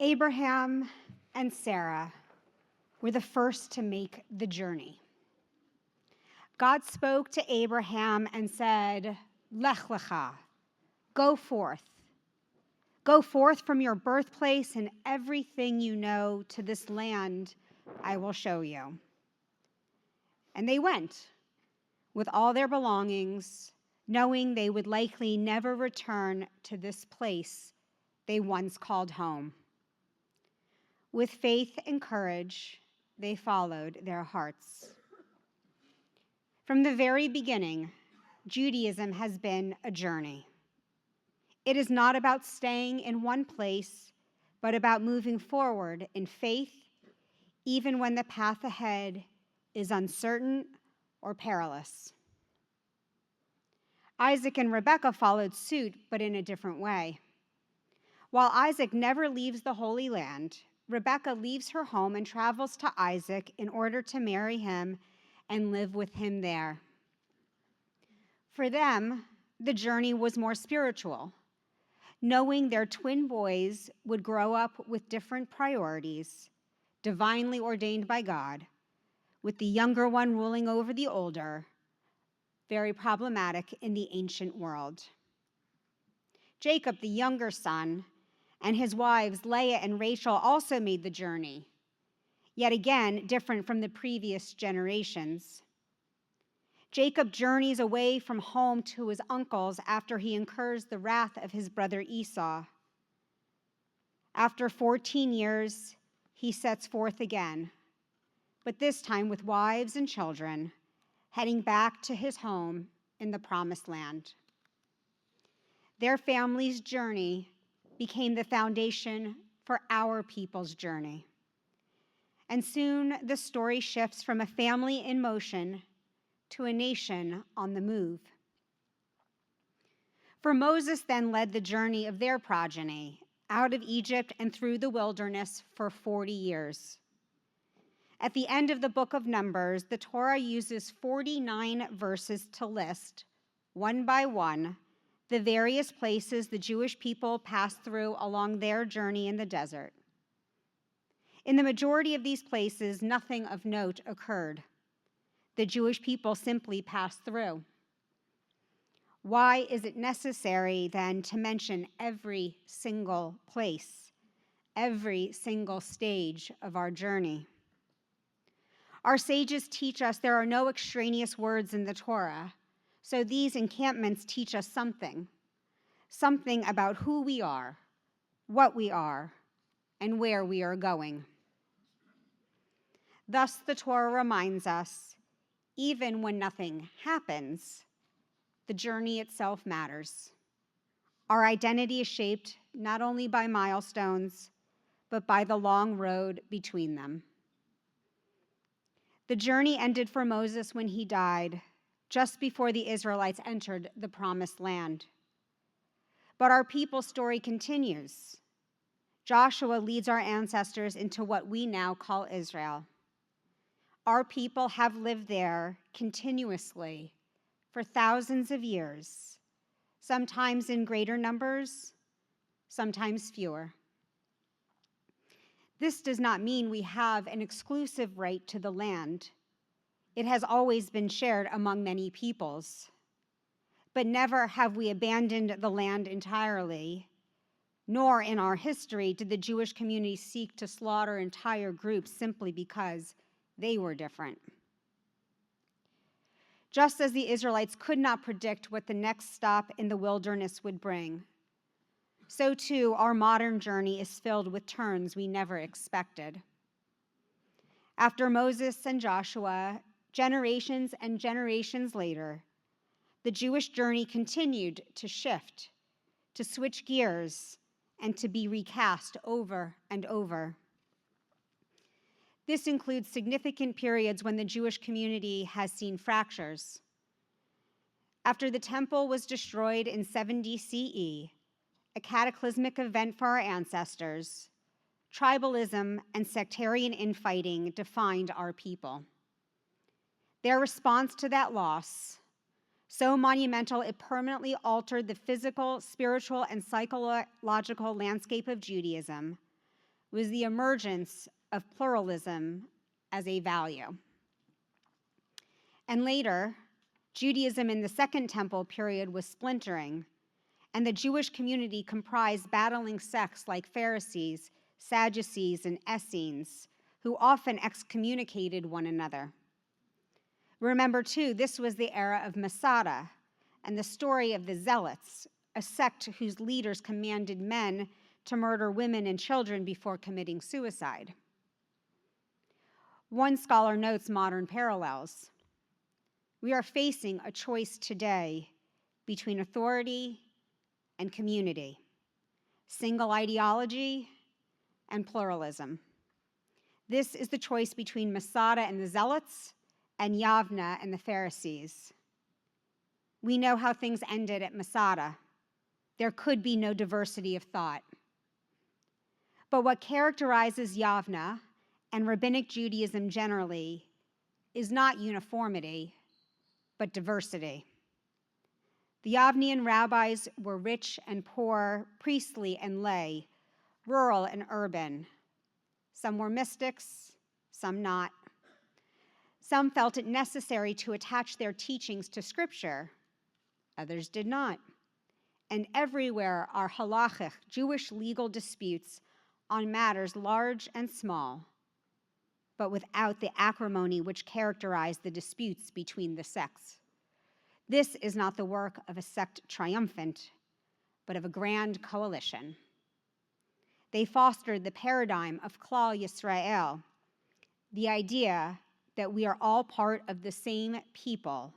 Abraham and Sarah were the first to make the journey. God spoke to Abraham and said, Lech lecha, go forth. Go forth from your birthplace and everything you know to this land I will show you. And they went with all their belongings, knowing they would likely never return to this place they once called home. With faith and courage, they followed their hearts. From the very beginning, Judaism has been a journey. It is not about staying in one place, but about moving forward in faith, even when the path ahead is uncertain or perilous. Isaac and Rebekah followed suit, but in a different way. While Isaac never leaves the Holy Land, Rebekah leaves her home and travels to Isaac in order to marry him and live with him there. For them, the journey was more spiritual, knowing their twin boys would grow up with different priorities, divinely ordained by God, with the younger one ruling over the older, very problematic in the ancient world. Jacob, the younger son, and his wives, Leah and Rachel, also made the journey, yet again different from the previous generations. Jacob journeys away from home to his uncles after he incurs the wrath of his brother Esau. After 14 years, he sets forth again, but this time with wives and children, heading back to his home in the Promised Land. Their family's journey became the foundation for our people's journey. And soon the story shifts from a family in motion to a nation on the move. For Moses then led the journey of their progeny out of Egypt and through the wilderness for 40 years. At the end of the book of Numbers, the Torah uses 49 verses to list, one by one, the various places the Jewish people passed through along their journey in the desert. In the majority of these places, nothing of note occurred. The Jewish people simply passed through. Why is it necessary then to mention every single place, every single stage of our journey? Our sages teach us there are no extraneous words in the Torah, so these encampments teach us something about who we are, what we are, and where we are going. Thus, the Torah reminds us, even when nothing happens, the journey itself matters. Our identity is shaped not only by milestones, but by the long road between them. The journey ended for Moses when he died, just before the Israelites entered the Promised Land. But our people's story continues. Joshua leads our ancestors into what we now call Israel. Our people have lived there continuously for thousands of years, sometimes in greater numbers, sometimes fewer. This does not mean we have an exclusive right to the land. It has always been shared among many peoples. But never have we abandoned the land entirely, nor in our history did the Jewish community seek to slaughter entire groups simply because they were different. Just as the Israelites could not predict what the next stop in the wilderness would bring, so too our modern journey is filled with turns we never expected. After Moses and Joshua, generations and generations later, the Jewish journey continued to shift, to switch gears, and to be recast over and over. This includes significant periods when the Jewish community has seen fractures. After the temple was destroyed in 70 CE, a cataclysmic event for our ancestors, tribalism and sectarian infighting defined our people. Their response to that loss, so monumental it permanently altered the physical, spiritual, and psychological landscape of Judaism, was the emergence of pluralism as a value. And later, Judaism in the Second Temple period was splintering, and the Jewish community comprised battling sects like Pharisees, Sadducees, and Essenes, who often excommunicated one another. Remember, too, this was the era of Masada and the story of the Zealots, a sect whose leaders commanded men to murder women and children before committing suicide. One scholar notes modern parallels. We are facing a choice today between authority and community, single ideology and pluralism. This is the choice between Masada and the Zealots and Yavna and the Pharisees. We know how things ended at Masada. There could be no diversity of thought. But what characterizes Yavna and Rabbinic Judaism generally is not uniformity, but diversity. The Yavnian rabbis were rich and poor, priestly and lay, rural and urban. Some were mystics, some not. Some felt it necessary to attach their teachings to Scripture. Others did not. And everywhere are halachic, Jewish legal disputes on matters large and small, but without the acrimony which characterized the disputes between the sects. This is not the work of a sect triumphant, but of a grand coalition. They fostered the paradigm of Klal Yisrael, the idea that we are all part of the same people,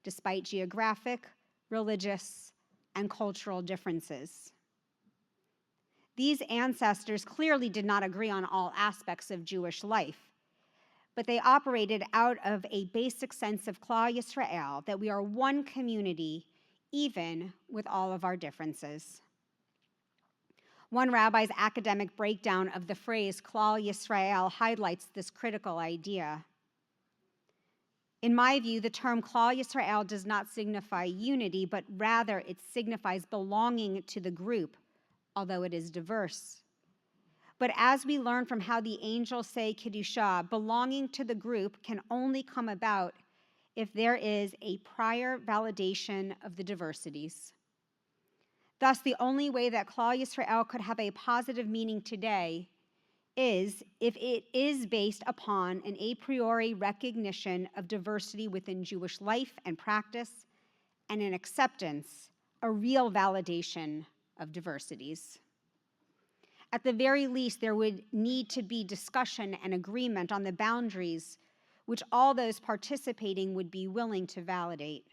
despite geographic, religious, and cultural differences. These ancestors clearly did not agree on all aspects of Jewish life, but they operated out of a basic sense of Klal Yisrael, that we are one community, even with all of our differences. One rabbi's academic breakdown of the phrase Klal Yisrael highlights this critical idea. In my view, the term Klal Yisrael does not signify unity, but rather it signifies belonging to the group, although it is diverse. But as we learn from how the angels say Kiddushah, belonging to the group can only come about if there is a prior validation of the diversities. Thus, the only way that Klal Yisrael could have a positive meaning today is if it is based upon an a priori recognition of diversity within Jewish life and practice, and an acceptance, a real validation of diversities. At the very least, there would need to be discussion and agreement on the boundaries which all those participating would be willing to validate.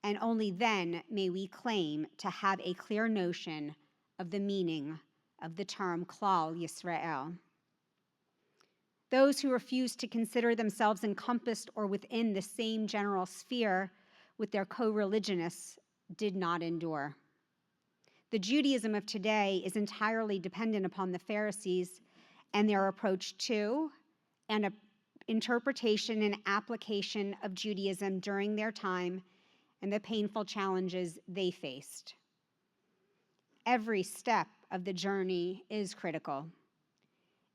And only then may we claim to have a clear notion of the meaning of the term Klal Yisrael. Those who refuse to consider themselves encompassed or within the same general sphere with their co-religionists did not endure. The Judaism of today is entirely dependent upon the Pharisees and their approach to and interpretation and application of Judaism during their time and the painful challenges they faced. Every step of the journey is critical.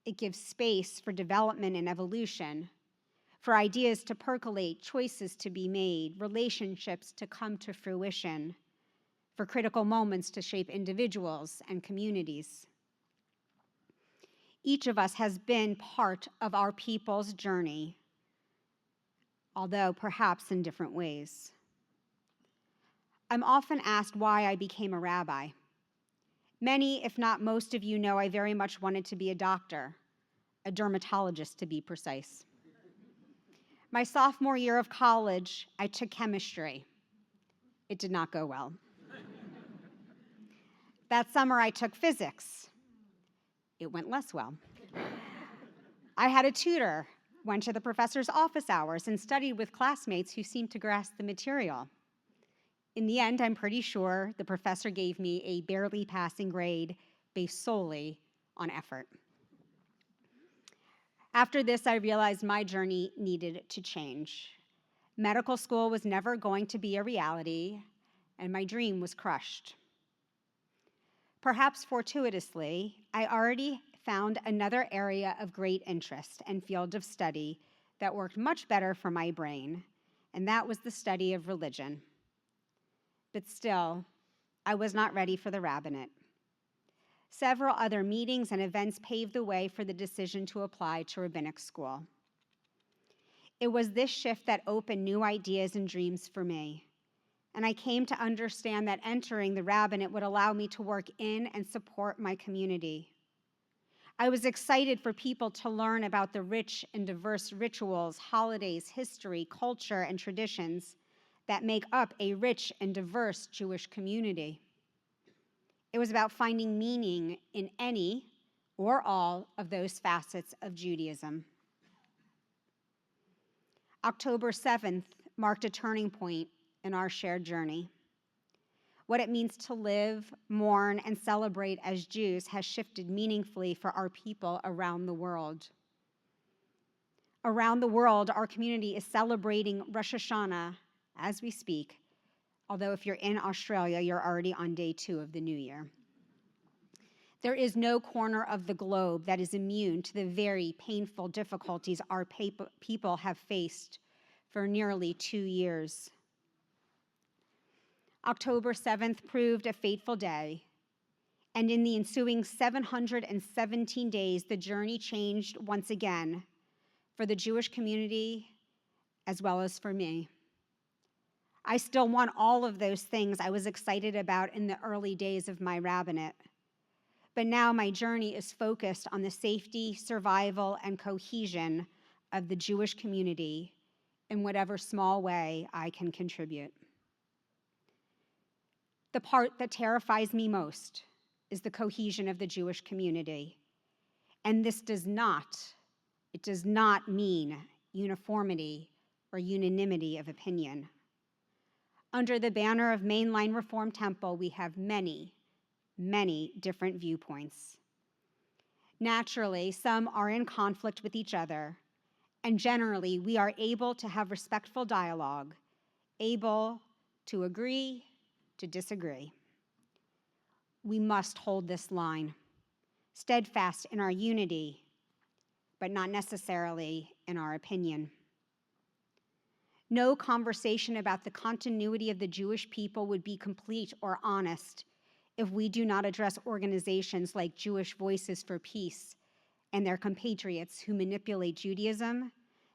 It gives space for development and evolution, for ideas to percolate, choices to be made, relationships to come to fruition, for critical moments to shape individuals and communities. Each of us has been part of our people's journey, although perhaps in different ways. I'm often asked why I became a rabbi. Many, if not most of you know I very much wanted to be a doctor, a dermatologist to be precise. My sophomore year of college, I took chemistry. It did not go well. That summer, I took physics. It went less well. I had a tutor, went to the professor's office hours, and studied with classmates who seemed to grasp the material. In the end, I'm pretty sure the professor gave me a barely passing grade based solely on effort. After this, I realized my journey needed to change. Medical school was never going to be a reality, and my dream was crushed. Perhaps fortuitously, I already found another area of great interest and field of study that worked much better for my brain, and that was the study of religion. But still, I was not ready for the rabbinate. Several other meetings and events paved the way for the decision to apply to rabbinic school. It was this shift that opened new ideas and dreams for me, and I came to understand that entering the rabbinate would allow me to work in and support my community. I was excited for people to learn about the rich and diverse rituals, holidays, history, culture, and traditions that make up a rich and diverse Jewish community. It was about finding meaning in any or all of those facets of Judaism. October 7th marked a turning point in our shared journey. What it means to live, mourn, and celebrate as Jews has shifted meaningfully for our people around the world. Around the world, our community is celebrating Rosh Hashana as we speak, although if you're in Australia, you're already on day 2 of the new year. There is no corner of the globe that is immune to the very painful difficulties our people have faced for nearly 2 years. October 7th proved a fateful day, and in the ensuing 717 days, the journey changed once again for the Jewish community as well as for me. I still want all of those things I was excited about in the early days of my rabbinate. But now my journey is focused on the safety, survival, and cohesion of the Jewish community in whatever small way I can contribute. The part that terrifies me most is the cohesion of the Jewish community. And this does not mean uniformity or unanimity of opinion. Under the banner of Mainline Reform Temple, we have many different viewpoints. Naturally, some are in conflict with each other, and generally, we are able to have respectful dialogue, able to agree, to disagree. We must hold this line, steadfast in our unity, but not necessarily in our opinion. No conversation about the continuity of the Jewish people would be complete or honest if we do not address organizations like Jewish Voices for Peace and their compatriots who manipulate Judaism,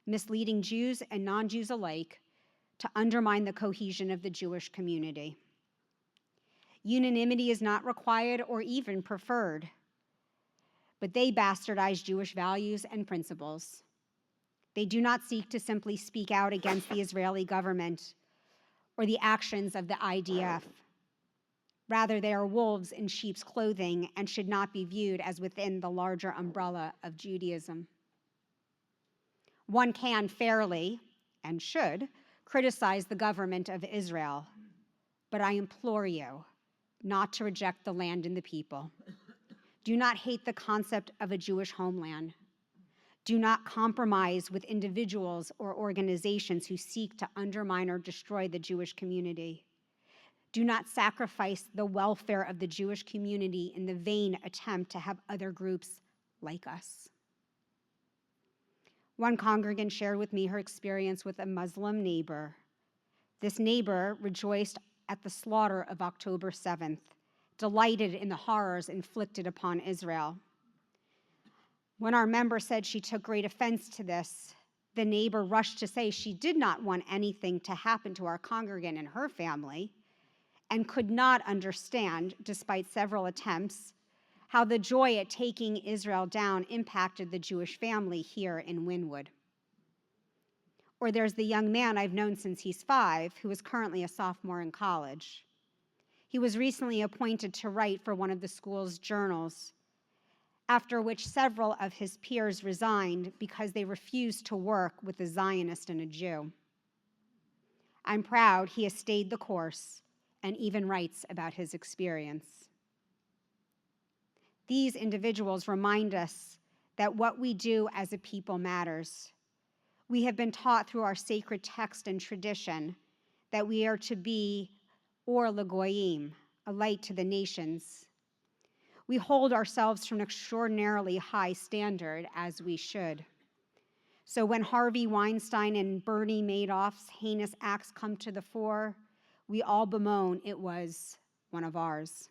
misleading Jews and non-Jews alike to undermine the cohesion of the Jewish community. Unanimity is not required or even preferred, but they bastardize Jewish values and principles. They do not seek to simply speak out against the Israeli government or the actions of the IDF. Rather, they are wolves in sheep's clothing and should not be viewed as within the larger umbrella of Judaism. One can fairly, and should, criticize the government of Israel, but I implore you not to reject the land and the people. Do not hate the concept of a Jewish homeland. Do not compromise with individuals or organizations who seek to undermine or destroy the Jewish community. Do not sacrifice the welfare of the Jewish community in the vain attempt to have other groups like us. One congregant shared with me her experience with a Muslim neighbor. This neighbor rejoiced at the slaughter of October 7th, delighted in the horrors inflicted upon Israel. When our member said she took great offense to this, the neighbor rushed to say she did not want anything to happen to our congregant and her family, and could not understand, despite several attempts, how the joy at taking Israel down impacted the Jewish family here in Wynwood. Or there's the young man I've known since he's 5, who is currently a sophomore in college. He was recently appointed to write for one of the school's journals, after which several of his peers resigned because they refused to work with a Zionist and a Jew. I'm proud he has stayed the course and even writes about his experience. These individuals remind us that what we do as a people matters. We have been taught through our sacred text and tradition that we are to be or l'goyim, a light to the nations. We hold ourselves to an extraordinarily high standard, as we should. So when Harvey Weinstein and Bernie Madoff's heinous acts come to the fore, we all bemoan it was one of ours.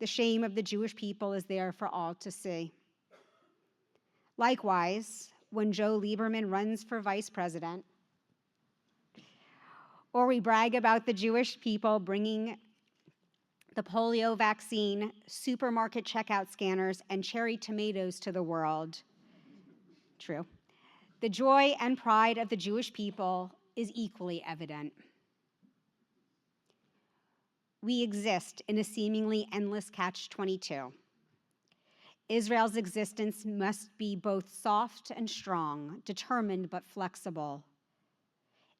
The shame of the Jewish people is there for all to see. Likewise, when Joe Lieberman runs for vice president, or we brag about the Jewish people bringing the polio vaccine, supermarket checkout scanners, and cherry tomatoes to the world. True. The joy and pride of the Jewish people is equally evident. We exist in a seemingly endless catch-22. Israel's existence must be both soft and strong, determined but flexible.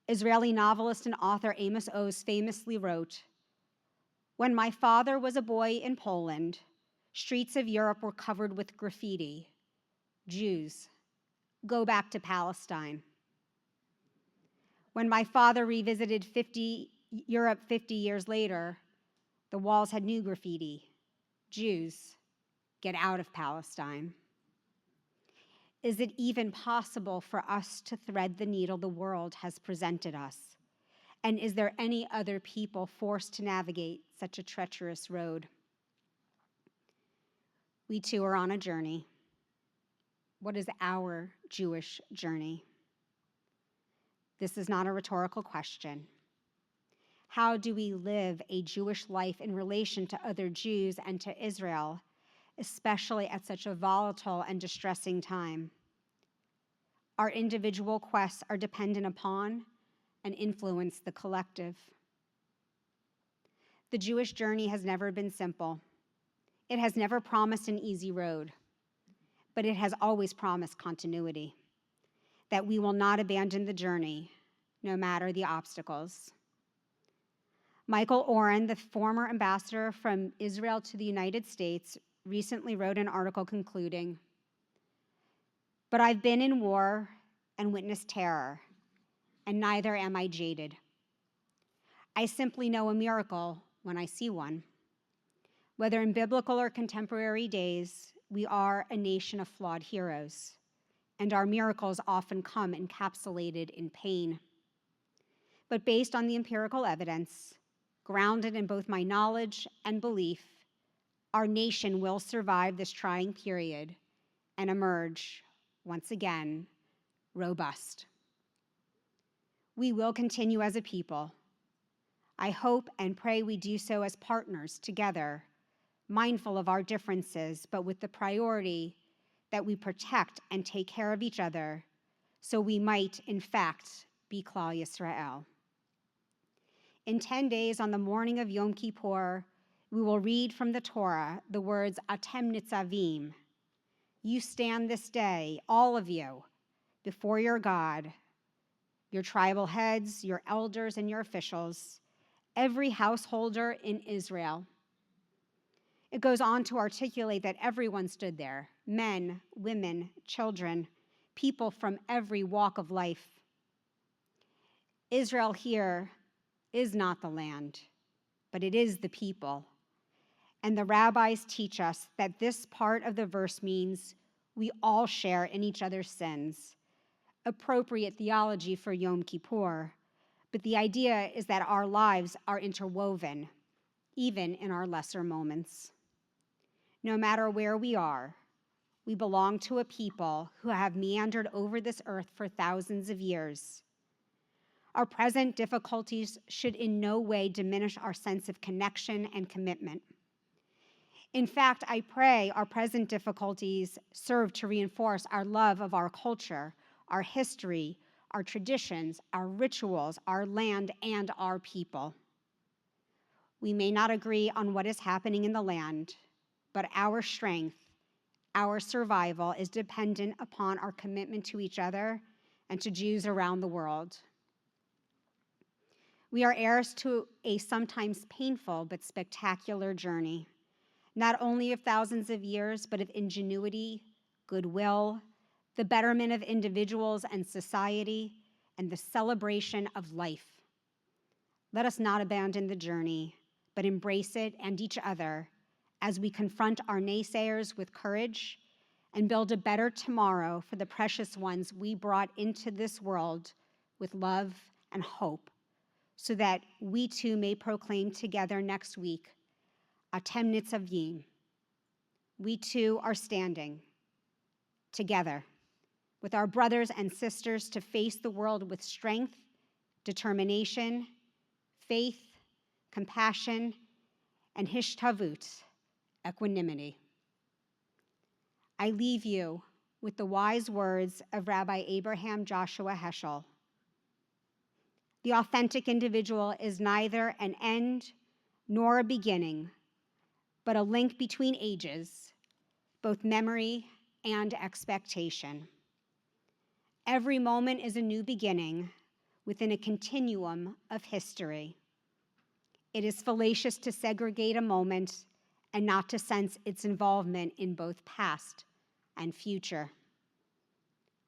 Israeli novelist and author Amos Oz famously wrote, "When my father was a boy in Poland, streets of Europe were covered with graffiti. Jews, go back to Palestine." When my father revisited Europe 50 years later, the walls had new graffiti. Jews, get out of Palestine. Is it even possible for us to thread the needle the world has presented us? And is there any other people forced to navigate such a treacherous road? We too are on a journey. What is our Jewish journey? This is not a rhetorical question. How do we live a Jewish life in relation to other Jews and to Israel, especially at such a volatile and distressing time? Our individual quests are dependent upon and influence the collective. The Jewish journey has never been simple. It has never promised an easy road, but it has always promised continuity, that we will not abandon the journey, no matter the obstacles. Michael Oren, the former ambassador from Israel to the United States, recently wrote an article concluding, "But I've been in war and witnessed terror, and neither am I jaded. I simply know a miracle when I see one. Whether in biblical or contemporary days, we are a nation of flawed heroes, and our miracles often come encapsulated in pain. But based on the empirical evidence, grounded in both my knowledge and belief, our nation will survive this trying period and emerge, once again, robust. We will continue as a people. I hope and pray we do so as partners together, mindful of our differences, but with the priority that we protect and take care of each other, so we might, in fact, be Klal Yisrael. In 10 days, on the morning of Yom Kippur, we will read from the Torah the words, Atem Nitzavim. You stand this day, all of you, before your God, your tribal heads, your elders, and your officials, every householder in Israel. It goes on to articulate that everyone stood there, men, women, children, people from every walk of life. Israel here is not the land, but it is the people. And the rabbis teach us that this part of the verse means we all share in each other's sins. Appropriate theology for Yom Kippur, but the idea is that our lives are interwoven, even in our lesser moments. No matter where we are, we belong to a people who have meandered over this earth for thousands of years. Our present difficulties should in no way diminish our sense of connection and commitment. In fact, I pray our present difficulties serve to reinforce our love of our culture, our history, our traditions, our rituals, our land, and our people. We may not agree on what is happening in the land, but our strength, our survival is dependent upon our commitment to each other and to Jews around the world. We are heirs to a sometimes painful but spectacular journey, not only of thousands of years, but of ingenuity, goodwill, the betterment of individuals and society, and the celebration of life. Let us not abandon the journey, but embrace it and each other as we confront our naysayers with courage and build a better tomorrow for the precious ones we brought into this world with love and hope, so that we too may proclaim together next week, Atem Nitzavim. We too are standing together with our brothers and sisters to face the world with strength, determination, faith, compassion, and hishtavut, equanimity. I leave you with the wise words of Rabbi Abraham Joshua Heschel. The authentic individual is neither an end nor a beginning, but a link between ages, both memory and expectation. Every moment is a new beginning within a continuum of history. It is fallacious to segregate a moment and not to sense its involvement in both past and future.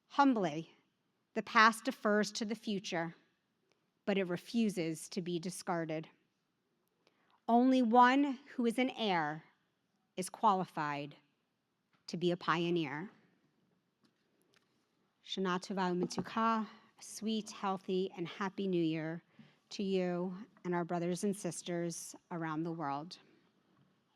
Humbly, the past defers to the future, but it refuses to be discarded. Only one who is an heir is qualified to be a pioneer. Shana Tova U'Metuka, a sweet, healthy, and happy New Year to you and our brothers and sisters around the world.